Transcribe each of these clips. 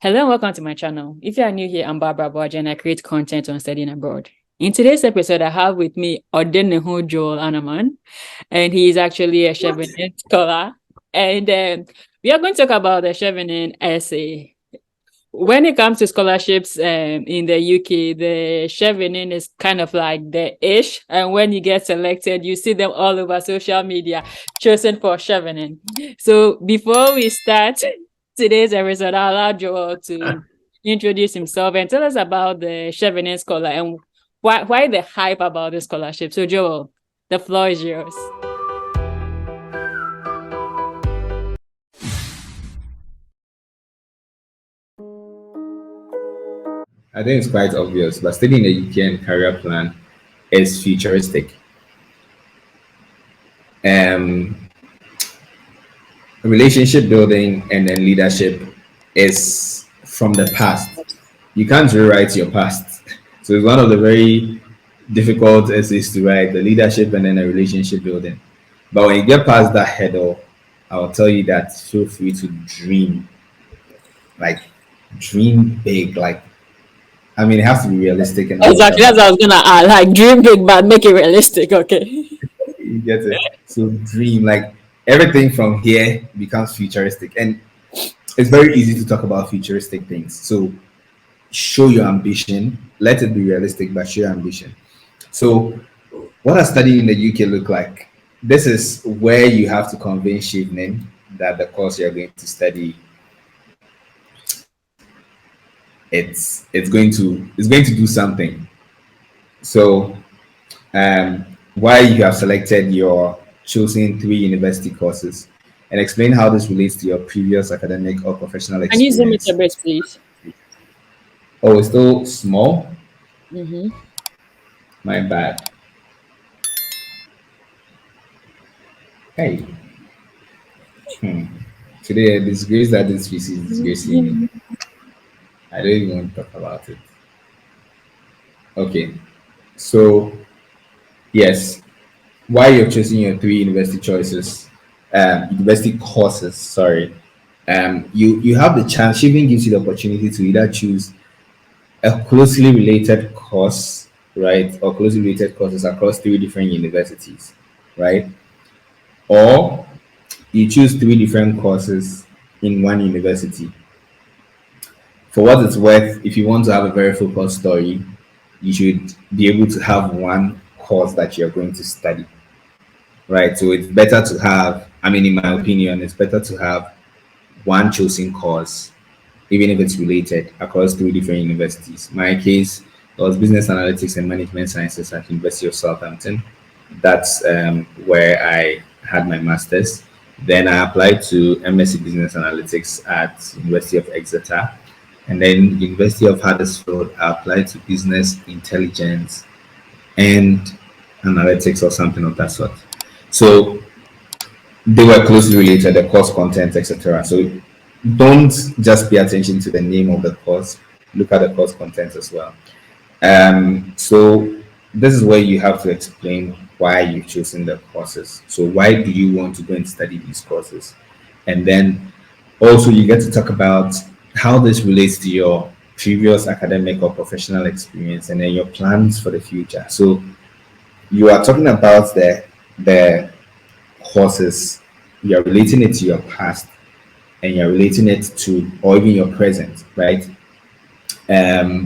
Hello and welcome to my channel. If you are new here, I'm Barbara Aboagye and I create content on studying abroad. In today's episode, I have with me Odeneho Joel Anaman, and he is actually a Chevening scholar. And we are going to talk about the Chevening essay. When it comes to scholarships in the UK, the Chevening is kind of like the ish. And when you get selected, you see them all over social media, chosen for Chevening. So before we start today's episode, I'll allow Joel to introduce himself and tell us about the Chevening scholar and why the hype about the scholarship. So Joel, the floor is yours. I think it's quite obvious, but studying the UK and career plan is futuristic. Um, Relationship building and then leadership is from the past. You can't rewrite your past. So it's one of the very difficult essays to write, the leadership and then the relationship building. But when you get past that hurdle, I'll tell you that feel free to dream. Like dream big. I mean, it has to be realistic and all of Exactly, that, that's but what I was gonna add. Like dream big, but make it realistic, okay? you get it. So dream, like everything from here becomes futuristic, and it's very easy to talk about futuristic things. So show your ambition. Let it be realistic, but show your ambition. So what does studying in the UK look like? This is where you have to convince Chevening that the course you're going to study it's going to do something. So why you have selected your chosen three university courses and explain how this relates to your previous academic or professional Can you zoom it a experience. bit, please? Oh, it's still small? Mm-hmm. My bad. Hey, today a disgrace that this PC is disgracing me. I don't even want to talk about it. Okay, so yes, why you're choosing your three university choices, university courses, sorry. You have the chance, Shipping gives you the opportunity to either choose a closely related course, right, or closely related courses across three different universities, right? Or you choose three different courses in one university. For what it's worth, if you want to have a very focused story, you should be able to have one course that you're going to study, right? So it's better to have, I mean, in my opinion, it's better to have one chosen course, even if it's related across three different universities. My case was business analytics and management sciences at University of Southampton. That's where I had my master's. Then I applied to MSc Business Analytics at University of Exeter, and then University of Huddersfield. I applied to Business Intelligence and Analytics or something of that sort. So they were closely related, the course content, etc. So don't just pay attention to the name of the course, look at the course content as well. So this is where you have to explain why you've chosen the courses. So why do you want to go and study these courses? And then also you get to talk about how this relates to your previous academic or professional experience and then your plans for the future. So you are talking about the courses, you're relating it to your past and you're relating it to or even your present, right?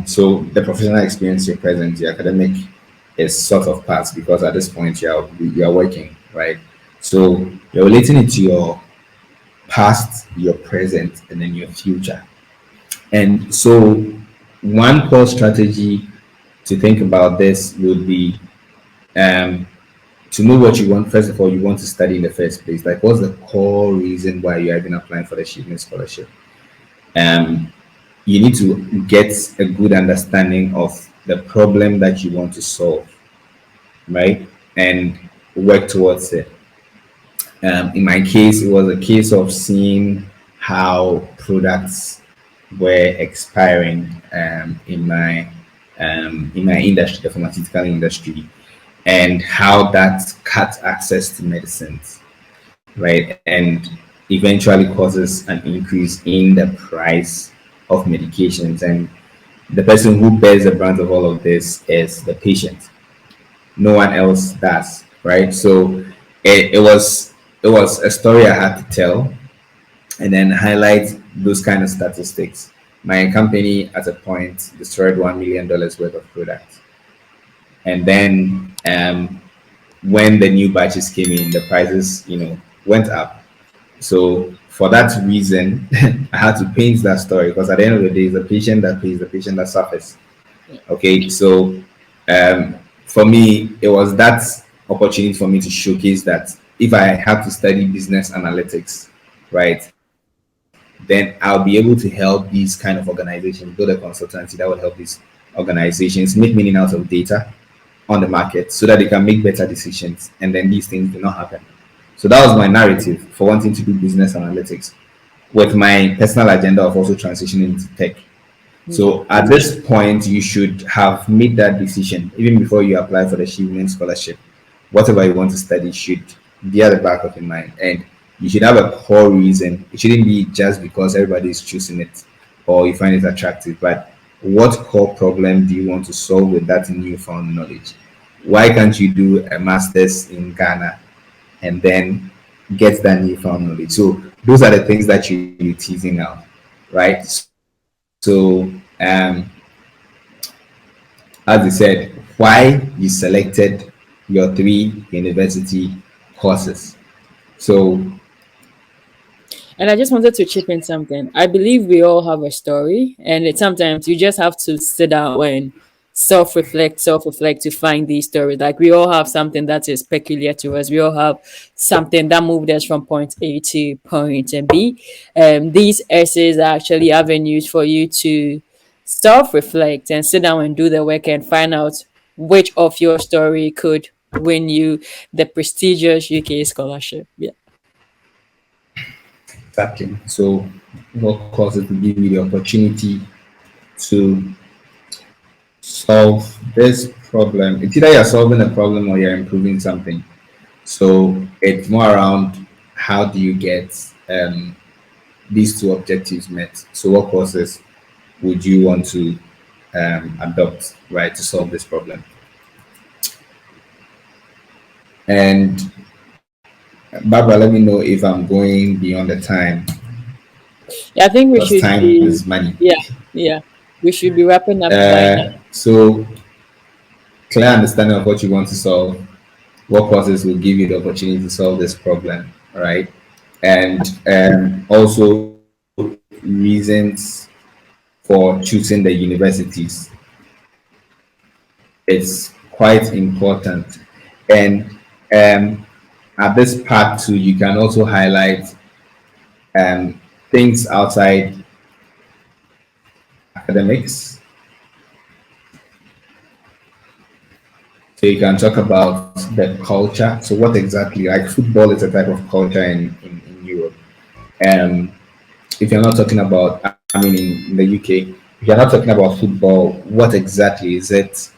So the professional experience, your present, your academic is sort of past because at this point you are working, right? So you're relating it to your past, your present, and then your future. And so one core strategy to think about this would be um, to know what you want. First of all, you want to study in the first place. Like, what's the core reason why you are even applying for the Chevening scholarship? Um, you need to get a good understanding of the problem that you want to solve, right? And work towards it. In my case, it was a case of seeing how products were expiring in my industry, the pharmaceutical industry, and how that cut access to medicines, right? And eventually causes an increase in the price of medications, and the person who bears the brunt of all of this is the patient. No one else does, right? So it was a story I had to tell, and then highlight those kind of statistics. My company at a point destroyed $1 million worth of products, and then when the new batches came in, the prices went up. So for that reason, I had to paint that story, because at the end of the day, it's the patient that pays, the patient that suffers. Yeah. Okay, so for me, it was that opportunity for me to showcase that if I have to study business analytics, right, then I'll be able to help these kind of organizations build a consultancy that will help these organizations make meaning out of data on the market so that they can make better decisions, and then these things do not happen. So that was my narrative for wanting to do business analytics, with my personal agenda of also transitioning into tech. Okay. So at this point, you should have made that decision even before you apply for the Chevening scholarship. Whatever you want to study should be at the back of your mind, and you should have a core reason. It shouldn't be just because everybody is choosing it or you find it attractive, but what core problem do you want to solve with that newfound knowledge? Why can't you do a master's in Ghana and then get that newfound knowledge? So those are the things that you're teasing out, right? So as I said, why you selected your three university courses. So And I just wanted to chip in something. I believe we all have a story, and sometimes you just have to sit down and self reflect to find these stories. Like we all have something that is peculiar to us. We all have something that moved us from point A to point B. These essays are actually avenues for you to self reflect and sit down and do the work and find out which of your story could win you the prestigious UK scholarship. Yeah. exactly. So what courses to give you the opportunity to solve this problem? It's either you're solving a problem or you're improving something. So it's more around how do you get these two objectives met. So what courses would you want to adopt, right, to solve this problem? And Barbara, let me know if I'm going beyond the time, Yeah, I think we because should time be, is money. yeah, yeah. We should be wrapping up by now. So clear understanding of what you want to solve, what courses will give you the opportunity to solve this problem, right? And also reasons for choosing the universities. It's quite important. And at this part too, you can also highlight things outside academics. So you can talk about the culture. So what exactly, like football is a type of culture in Europe. Um, if you're not talking about, I mean, in the UK, if you're not talking about football, what exactly is it?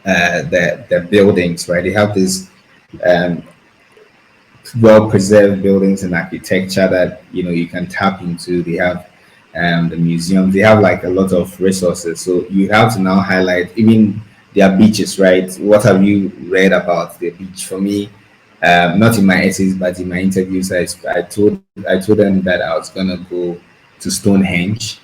The buildings, right? They have this um, well preserved buildings and architecture that you can tap into. They have the museums. They have like a lot of resources. So you have to now highlight even their beaches, right? What have you read about the beach? For me, not in my essays, but in my interviews, I told them that I was gonna go to Stonehenge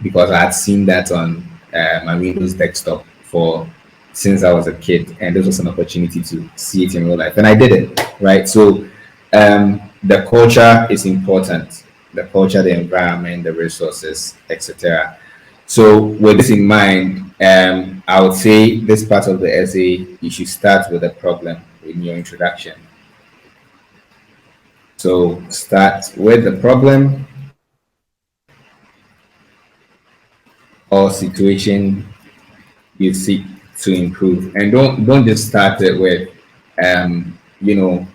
because I had seen that on my Windows desktop for since I was a kid, and this was an opportunity to see it in real life, and I did it, right? So the culture is important, the culture, the environment, the resources, etc. So with this in mind, I would say this part of the essay, you should start with a problem in your introduction. So start with the problem or situation you seek to improve, and don't just start it with you know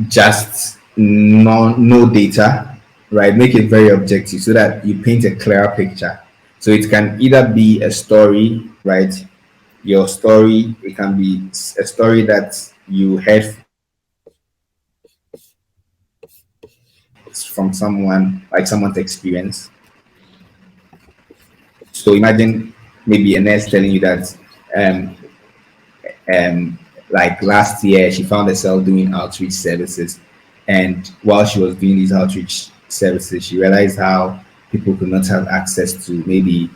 just no data, right? Make it very objective so that you paint a clearer picture. So it can either be a story, right? Your story, it can be a story that you heard from someone, from someone, like someone's experience. So imagine maybe a nurse telling you that um, um, like last year she found herself doing outreach services, and while she was doing these outreach services she realized how people could not have access to maybe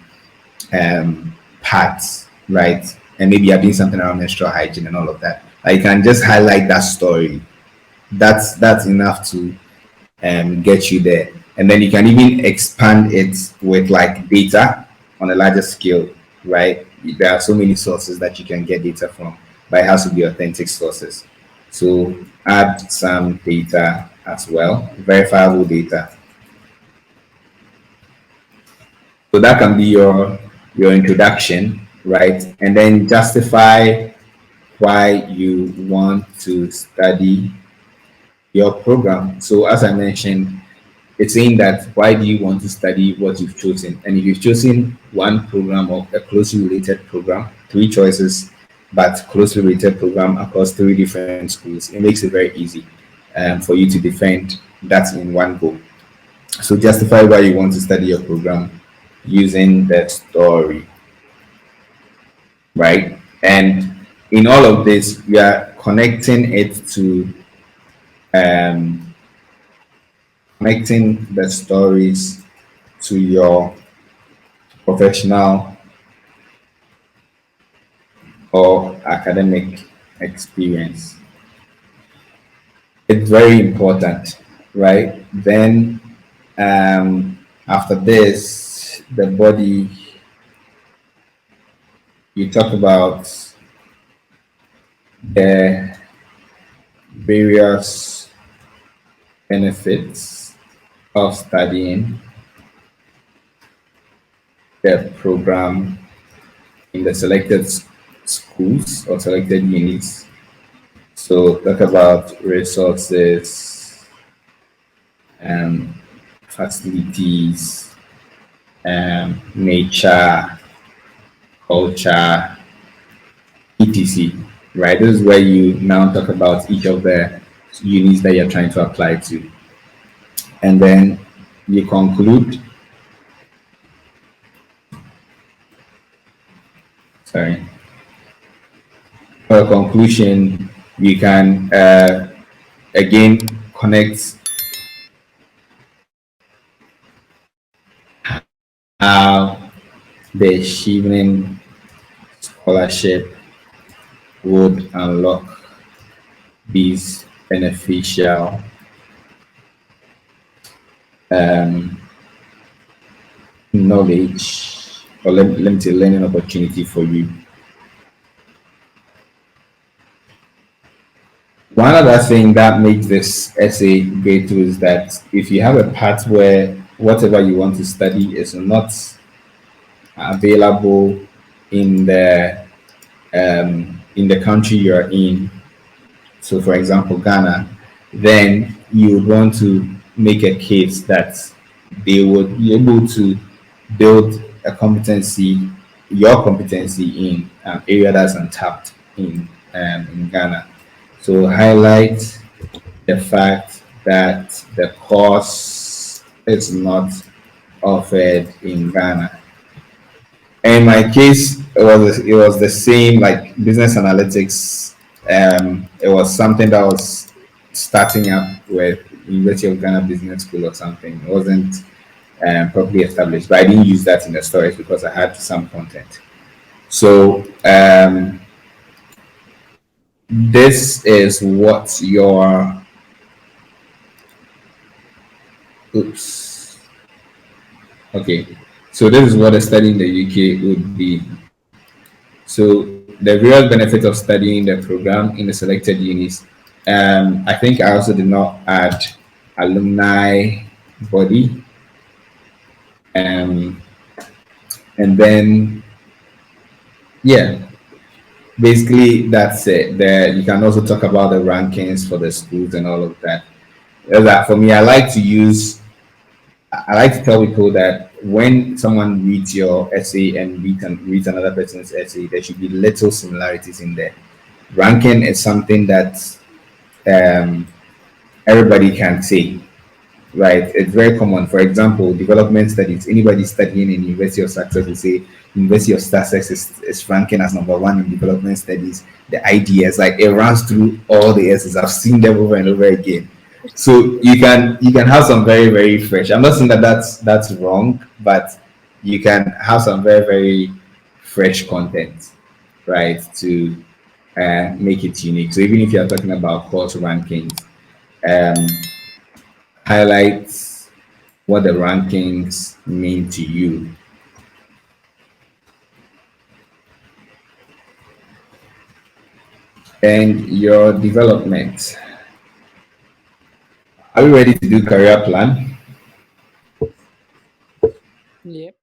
pads, right? And maybe you're doing something around menstrual hygiene and all of that. Like you can just highlight that story. That's enough to get you there. And then you can even expand it with like data on a larger scale, right? There are so many sources that you can get data from, but it has to be authentic sources. So add some data as well, verifiable data. So that can be your introduction, right? And then justify why you want to study your program. So as I mentioned, it's saying that why do you want to study what you've chosen? And if you've chosen one program or a closely related program, three choices, but closely related program across three different schools, it makes it very easy for you to defend that in one go. So justify why you want to study your program using the story, right? And in all of this, we are connecting it to um, connecting the stories to your professional or academic experience. It's very important, right? Then after this, the body, you talk about the various benefits of studying the program in the selected schools or selected units. So talk about resources, um, facilities, nature, culture, etc. Right? This is where you now talk about each of the units that you're trying to apply to. And then you conclude, sorry, for a conclusion, you can again connect how the Chevening scholarship would unlock these beneficial um, knowledge or let me say learning opportunity for you. One other thing that makes this essay great too is that if you have a part where whatever you want to study is not available in the country you're in, so for example Ghana, then you would want to make a case that they would be able to build a competency, your competency in an area that's untapped in Ghana. So highlight the fact that the course is not offered in Ghana. In my case, it was the same like business analytics. It was something that was starting up with University of Ghana Business School or something. It wasn't properly established, but I didn't use that in the stories because I had some content. So this is what your oops. Okay. So this is what a study in the UK would be. So the real benefit of studying the program in the selected unis. I think I also did not add alumni body. Um, and then yeah, basically that's it. There you can also talk about the rankings for the schools and all of that. That for me, I like to tell people that when someone reads your essay and reads another person's essay, there should be little similarities in there. Ranking is something that um, everybody can say, right? It's very common. For example, development studies. Anybody studying in University of Sussex will say University of Sussex is ranking as number one in development studies. The ideas, like it runs through all the S's. I've seen them over and over again. So you can have some very very fresh. I'm not saying that that's wrong, but you can have some very very fresh content, right? To make it unique. So even if you're talking about course rankings, um, highlights what the rankings mean to you and your development. Are we ready to do career plan? Yep.